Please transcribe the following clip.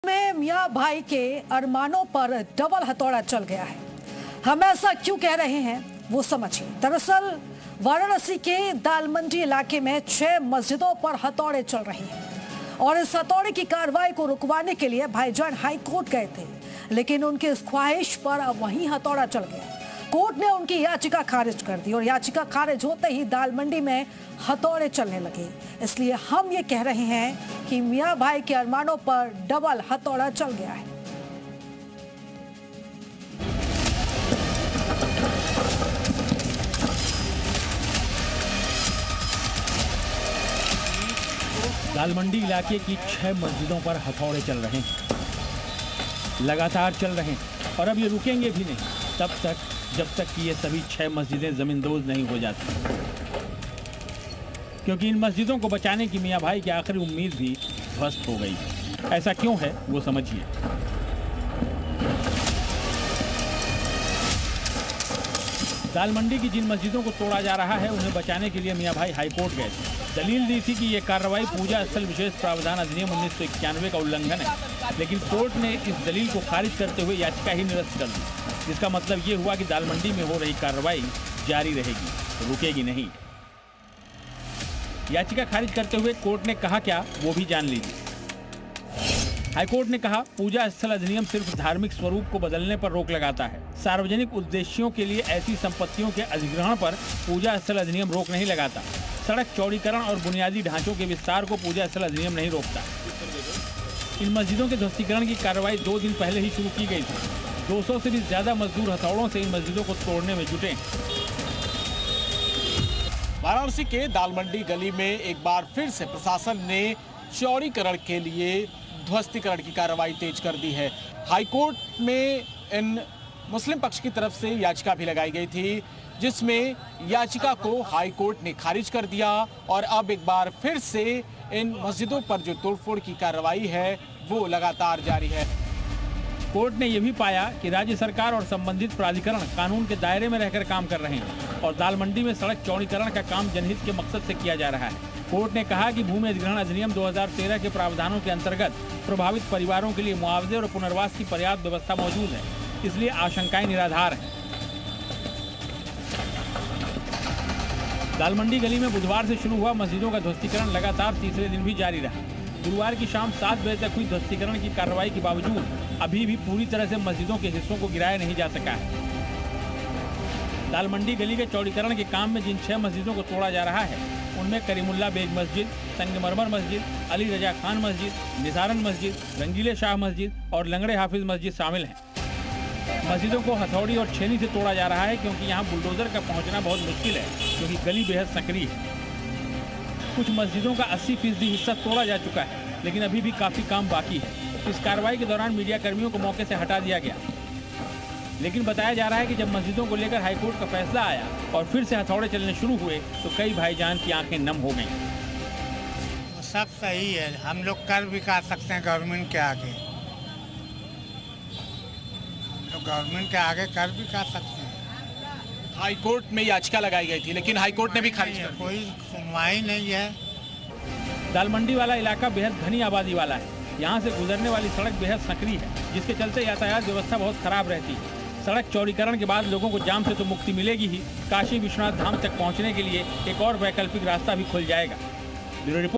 में मियां भाई के अरमानों पर डबल हथौड़ा चल गया है। हम ऐसा क्यों कह रहे हैं वो समझिए। दरअसल वाराणसी के दालमंडी इलाके में 6 मस्जिदों पर हथौड़े चल रहे हैं और इस हथौड़े की कार्रवाई को रुकवाने के लिए भाईजान हाई कोर्ट गए थे, लेकिन उनकी इस ख्वाहिश पर अब वहीं हथौड़ा चल गया। कोर्ट ने उनकी याचिका खारिज कर दी और याचिका खारिज होते ही दालमंडी में हथौड़े चलने लगे। इसलिए हम ये कह रहे हैं कि मियां भाई के अरमानों पर डबल हथौड़ा चल गया है। दालमंडी इलाके की 6 मस्जिदों पर हथौड़े चल रहे हैं, लगातार चल रहे हैं और अब ये रुकेंगे भी नहीं तब तक जब तक कि ये सभी 6 मस्जिदें जमींदोज नहीं हो जाती, क्योंकि इन मस्जिदों को बचाने की मियां भाई की आखिरी उम्मीद भी ध्वस्त हो गई। ऐसा क्यों है वो समझिए। दालमंडी की जिन मस्जिदों को तोड़ा जा रहा है उन्हें बचाने के लिए मियां भाई हाईकोर्ट गए थे। दलील दी थी कि ये कार्रवाई पूजा स्थल विशेष प्रावधान अधिनियम 1991 का उल्लंघन है, लेकिन कोर्ट ने इस दलील को खारिज करते हुए याचिका ही निरस्त कर दी, जिसका मतलब ये हुआ कि दालमंडी में हो रही कार्रवाई जारी रहेगी, रुकेगी नहीं। याचिका खारिज करते हुए कोर्ट ने कहा क्या वो भी जान लीजिए। हाईकोर्ट ने कहा, पूजा स्थल अधिनियम सिर्फ धार्मिक स्वरूप को बदलने पर रोक लगाता है। सार्वजनिक उद्देश्यों के लिए ऐसी संपत्तियों के अधिग्रहण पर पूजा स्थल अधिनियम रोक नहीं लगाता। सड़क चौड़ीकरण और बुनियादी ढांचों के विस्तार को पूजा स्थल अधिनियम नहीं रोकता। इन मस्जिदों के ध्वस्तीकरण की कार्रवाई 2 दिन पहले ही शुरू की गई थी। 200 से भी ज्यादा मजदूर हथौड़ों से इन मस्जिदों को तोड़ने में जुटे। वाराणसी के दालमंडी गली में एक बार फिर से प्रशासन ने चौड़ीकरण के लिए ध्वस्तीकरण की कार्रवाई तेज कर दी है। हाईकोर्ट में इन मुस्लिम पक्ष की तरफ से याचिका भी लगाई गई थी, जिसमें याचिका को हाईकोर्ट ने खारिज कर दिया और अब एक बार फिर से इन मस्जिदों पर जो तोड़फोड़ की कार्रवाई है वो लगातार जारी है। कोर्ट ने यह भी पाया कि राज्य सरकार और संबंधित प्राधिकरण कानून के दायरे में रहकर काम कर रहे हैं और दालमंडी में सड़क चौड़ीकरण का काम जनहित के मकसद से किया जा रहा है। कोर्ट ने कहा कि भूमि अधिग्रहण अधिनियम 2013 के प्रावधानों के अंतर्गत प्रभावित परिवारों के लिए मुआवजे और पुनर्वास की पर्याप्त व्यवस्था मौजूद है, इसलिए आशंकाएं निराधार हैं। दालमंडी गली में बुधवार से शुरू हुआ मस्जिदों का ध्वस्तीकरण लगातार तीसरे दिन भी जारी रहा। गुरुवार की शाम 7 बजे तक हुई ध्वस्तीकरण की कार्रवाई के बावजूद अभी भी पूरी तरह से मस्जिदों के हिस्सों को गिराया नहीं जा सका है। दालमंडी गली के चौड़ीकरण के काम में जिन 6 मस्जिदों को तोड़ा जा रहा है उनमें करीमुल्ला बेग मस्जिद, संगमरमर मस्जिद, अली रजा खान मस्जिद, निसारन मस्जिद, रंगीले शाह मस्जिद और लंगड़े हाफिज मस्जिद शामिल हैं। मस्जिदों को हथौड़ी और छेनी से तोड़ा जा रहा है क्योंकि यहाँ बुलडोजर का पहुँचना बहुत मुश्किल है, क्योंकि गली बेहद सक्रिय है। कुछ मस्जिदों का 80% हिस्सा तोड़ा जा चुका है, लेकिन अभी भी काफी काम बाकी है। इस कार्रवाई के दौरान मीडिया कर्मियों को मौके से हटा दिया गया, लेकिन बताया जा रहा है कि जब मस्जिदों को लेकर हाईकोर्ट का फैसला आया और फिर से हथौड़े चलने शुरू हुए तो कई भाईजान की आंखें नम हो गईं। सब सही है, हम लोग कर भी कर सकते हैं गवर्नमेंट के आगे, तो गवर्नमेंट के आगे कर भी कर सकते हैं। हाईकोर्ट में याचिका लगाई गई थी, लेकिन हाईकोर्ट ने भी खारिज कर दी। कोई सुनवाई नहीं है। दालमंडी वाला इलाका बेहद घनी आबादी वाला है। यहाँ से गुजरने वाली सड़क बेहद सक्रिय है, जिसके चलते यातायात व्यवस्था बहुत खराब रहती है। सड़क चौड़ीकरण के बाद लोगों को जाम से तो मुक्ति मिलेगी ही, काशी विश्वनाथ धाम तक पहुँचने के लिए एक और वैकल्पिक रास्ता भी खुल जाएगा। Bureau report.